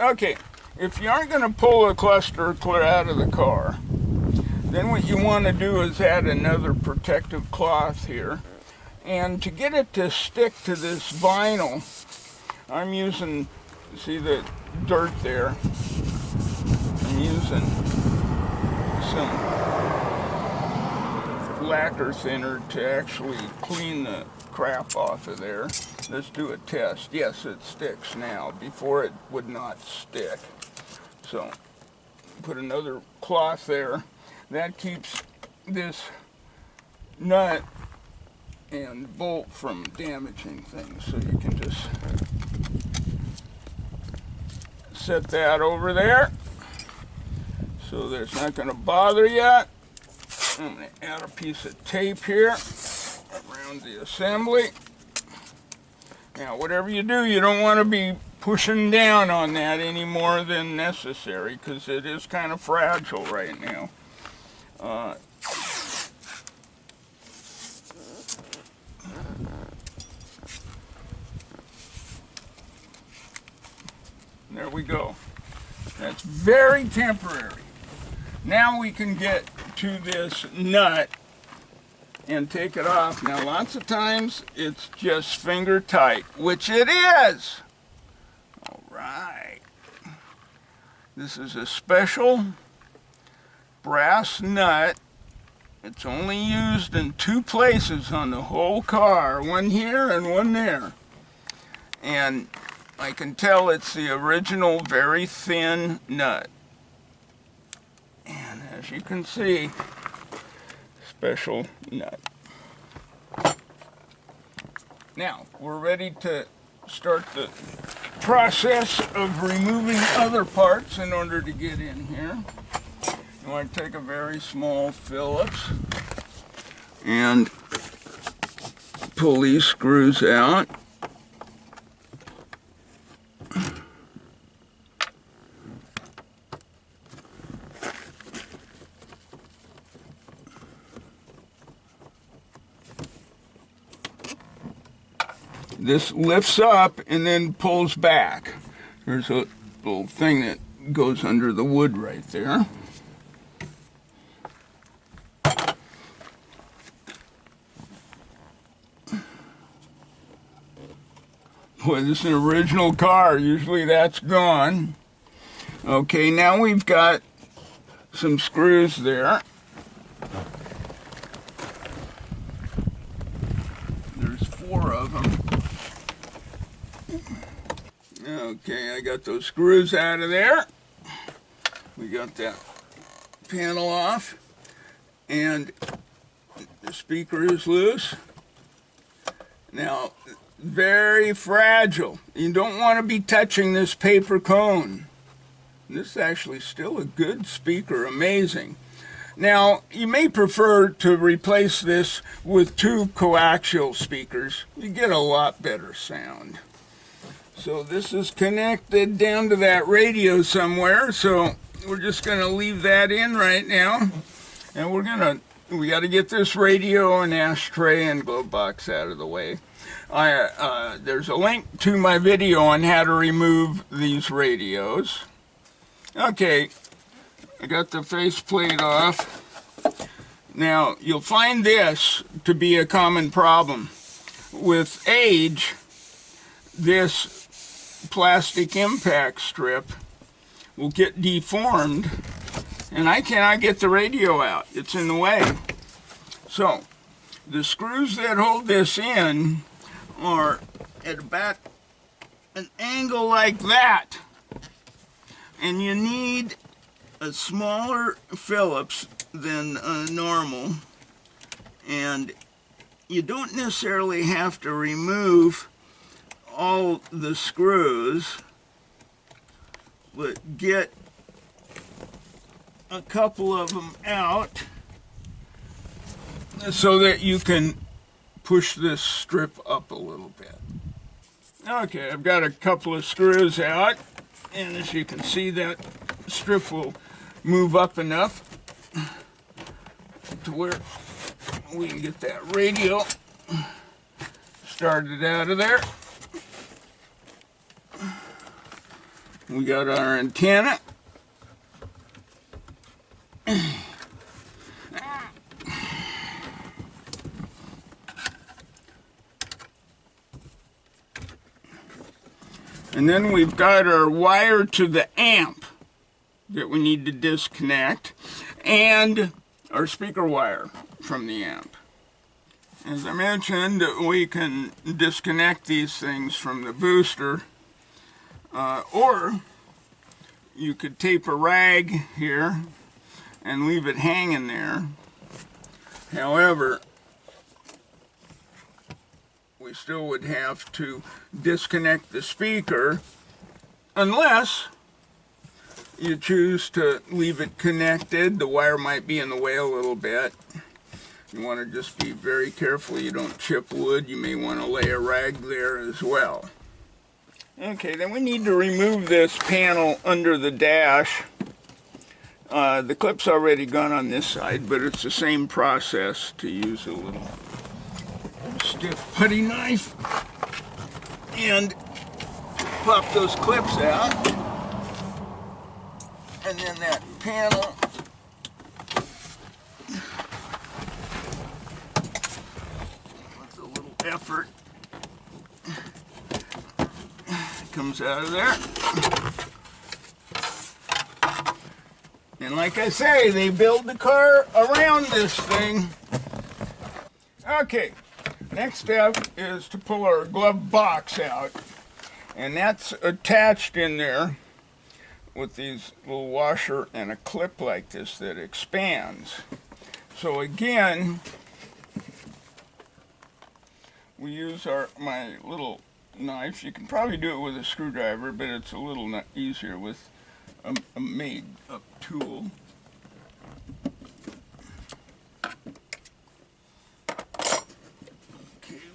Okay, if you aren't going to pull a cluster clear out of the car, then what you want to do is add another protective cloth here. And to get it to stick to this vinyl, I'm using, see the dirt there? I'm using some lacquer thinner to actually clean the crap off of there. Let's do a test. Yes, it sticks now. Before it would not stick. So, put another cloth there. That keeps this nut and bolt from damaging things. So you can just set that over there. So that's not going to bother you. I'm going to add a piece of tape here around the assembly. Now, whatever you do, you don't want to be pushing down on that any more than necessary, because it is kind of fragile right now. There we go. That's very temporary. Now we can get to this nut and take it off. Now lots of times it's just finger tight, which it is. All right. This is a special brass nut. It's only used in 2 places on the whole car, one here and one there. And I can tell it's the original very thin nut. And as you can see, special nut. Now, we're ready to start the process of removing other parts in order to get in here. You want to take a very small Phillips and pull these screws out. This lifts up and then pulls back. There's a little thing that goes under the wood right there. Boy, this is an original car. Usually that's gone. Okay, now we've got some screws there. There's 4 of them. Okay, I got those screws out of there. We got that panel off. And the speaker is loose. Now, very fragile. You don't want to be touching this paper cone. This is actually still a good speaker, amazing. Now, you may prefer to replace this with 2 coaxial speakers. You get a lot better sound. So this is connected down to that radio somewhere, so we're just going to leave that in right now. And we got to get this radio and ashtray and glove box out of the way. There's a link to my video on how to remove these radios. Okay, I got the faceplate off. Now, you'll find this to be a common problem. With age, this plastic impact strip will get deformed, and I cannot get the radio out. It's in the way. So, the screws that hold this in are at about an angle like that. And you need a smaller Phillips than normal. And you don't necessarily have to remove all the screws, but get a couple of them out so that you can push this strip up a little bit. Okay, I've got a couple of screws out, and as you can see, that strip will move up enough to where we can get that radio started out of there. we got our antenna. And then we've got our wire to the amp that we need to disconnect, and our speaker wire from the amp. As I mentioned, we can disconnect these things from the booster, or you could tape a rag here and leave it hanging there. However, we still would have to disconnect the speaker unless you choose to leave it connected. The wire might be in the way a little bit. You want to just be very careful you don't chip wood. You may want to lay a rag there as well. Okay, then we need to remove this panel under the dash. The clip's already gone on this side, but it's the same process to use a little stiff putty knife and pop those clips out. And then that panel with a little effort comes out of there. And like I say, they build the car around this thing. Okay, next step is to pull our glove box out. And that's attached in there with these little washer and a clip like this that expands. So again, we use my little knife. You can probably do it with a screwdriver, but it's a little easier with a made-up tool. Okay,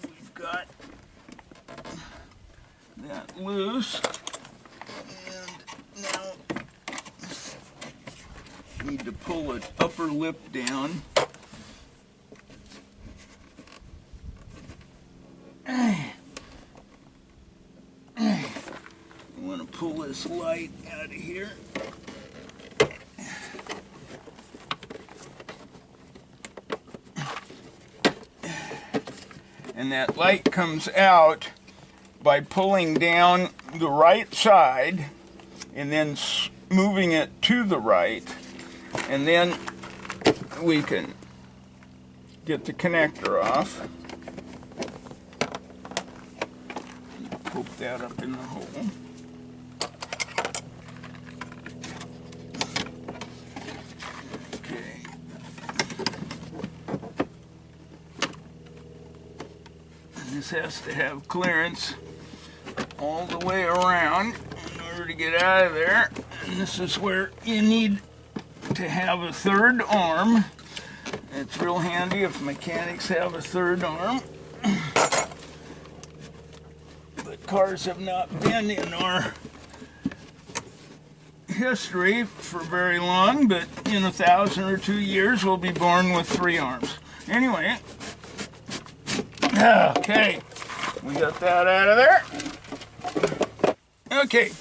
we've got that loose. Now, need to pull an upper lip down. I want to pull this light out of here. And that light comes out by pulling down the right side and then moving it to the right, and then we can get the connector off. Poke that up in the hole. Okay. And this has to have clearance all the way around in order to get out of there. And this is where you need to have a third arm. It's real handy if mechanics have a third arm. But cars have not been in our history for very long, but in 1,000 or 2 years we'll be born with 3 arms. Anyway, okay, we got that out of there. Okay,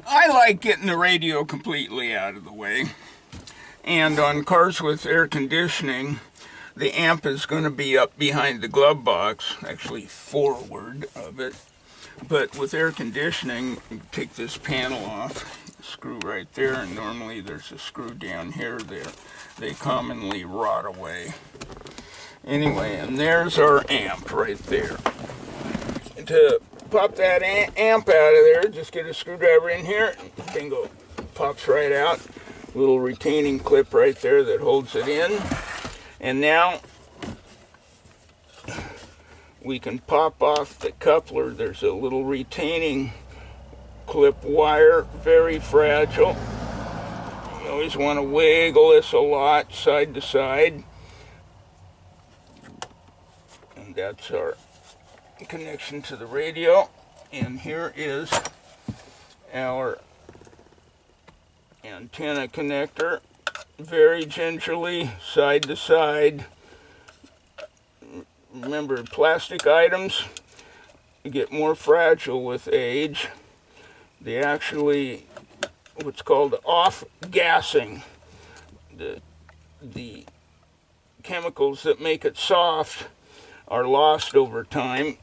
I like getting the radio completely out of the way. And on cars with air conditioning, the amp is going to be up behind the glove box, actually forward of it. But with air conditioning, you take this panel off, screw right there, and normally there's a screw down here. They commonly rot away. Anyway, and there's our amp right there. To pop that amp out of there, just get a screwdriver in here, and bingo, pops right out. Little retaining clip right there that holds it in. And now we can pop off the coupler. There's a little retaining clip wire, very fragile. You always want to wiggle this a lot, side to side. And that's our connection to the radio. And here is our antenna connector, very gingerly, side to side. Remember, plastic items get more fragile with age. They actually what's called off-gassing. The chemicals that make it soft are lost over time,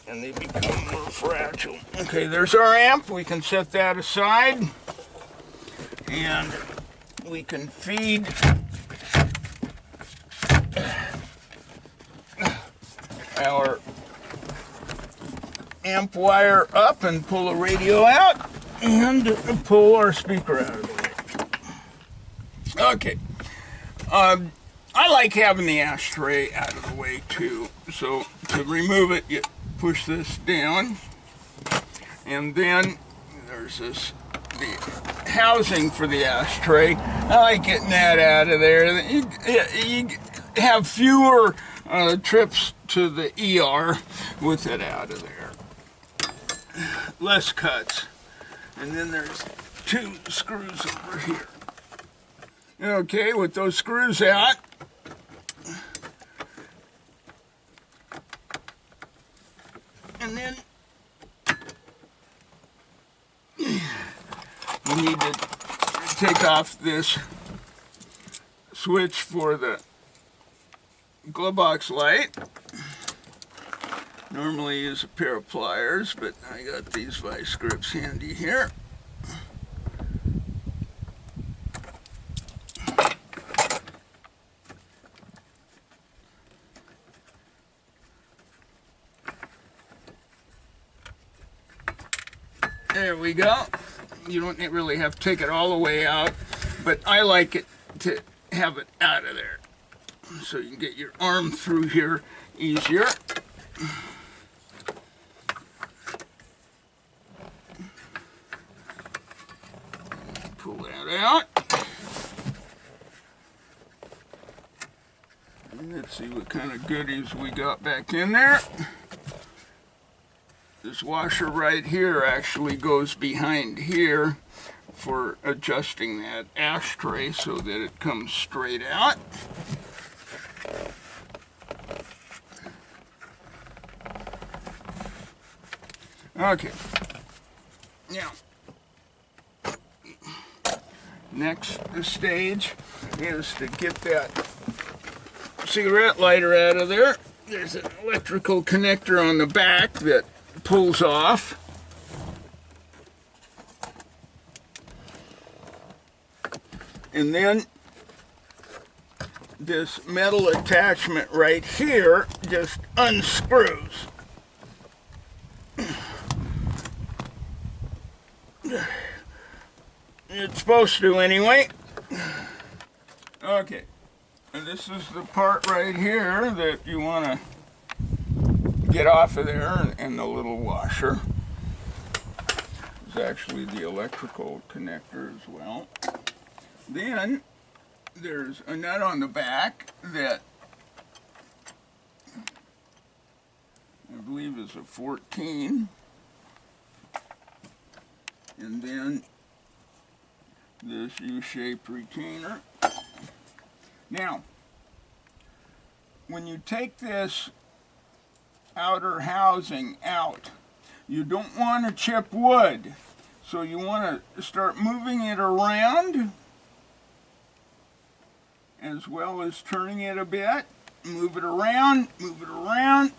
and they become more fragile. Okay, there's our amp. We can set that aside, and we can feed our amp wire up and pull the radio out and pull our speaker out of the way. Okay. I like having the ashtray out of the way too. So to remove it, you push this down, and then there's the housing for the ashtray. I like getting that out of there. You have fewer trips to the ER with it out of there. Less cuts. And then there's 2 screws over here. Okay, with those screws out, and then we need to take off this switch for the glovebox light. Normally use a pair of pliers, but I got these vice grips handy here. There we go. You don't really have to take it all the way out, but I like it to have it out of there, so you can get your arm through here easier. Pull that out. And let's see what kind of goodies we got back in there. This washer right here actually goes behind here for adjusting that ashtray so that it comes straight out. Okay. Now, next stage is to get that cigarette lighter out of there. There's an electrical connector on the back that pulls off. And then this metal attachment right here just unscrews. It's supposed to anyway. Okay. And this is the part right here that you want to get off of there, and the little washer. It's actually the electrical connector as well. Then there's a nut on the back that I believe is a 14. And then this U-shaped retainer. Now, when you take this outer housing out, you don't want to chip wood, so you want to start moving it around as well as turning it a bit. Move it around, move it around,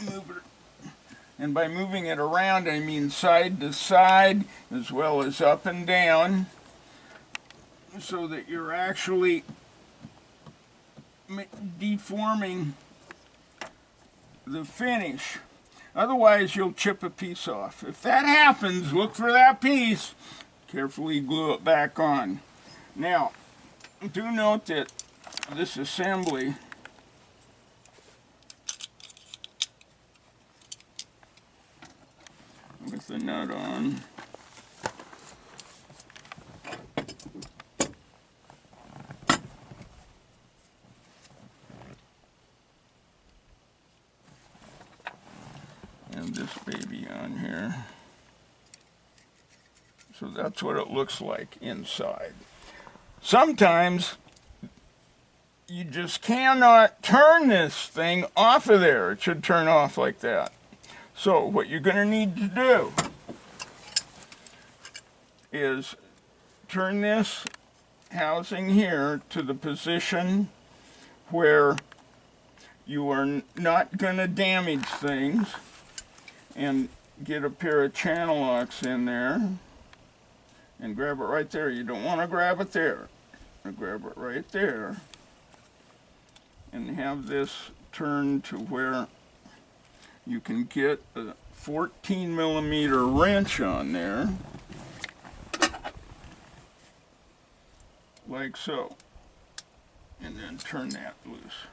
move it, and by moving it around I mean side to side as well as up and down, so that you're actually deforming the finish. Otherwise you'll chip a piece off. If that happens, look for that piece, carefully glue it back on. Now, do note that this assembly with the nut on and this baby on here. So that's what it looks like inside. Sometimes you just cannot turn this thing off of there. It should turn off like that. So what you're going to need to do is turn this housing here to the position where you are not going to damage things, and get a pair of channel locks in there and grab it right there. You don't want to grab it there. Grab it right there and have this turned to where you can get a 14mm wrench on there, like so, and then turn that loose.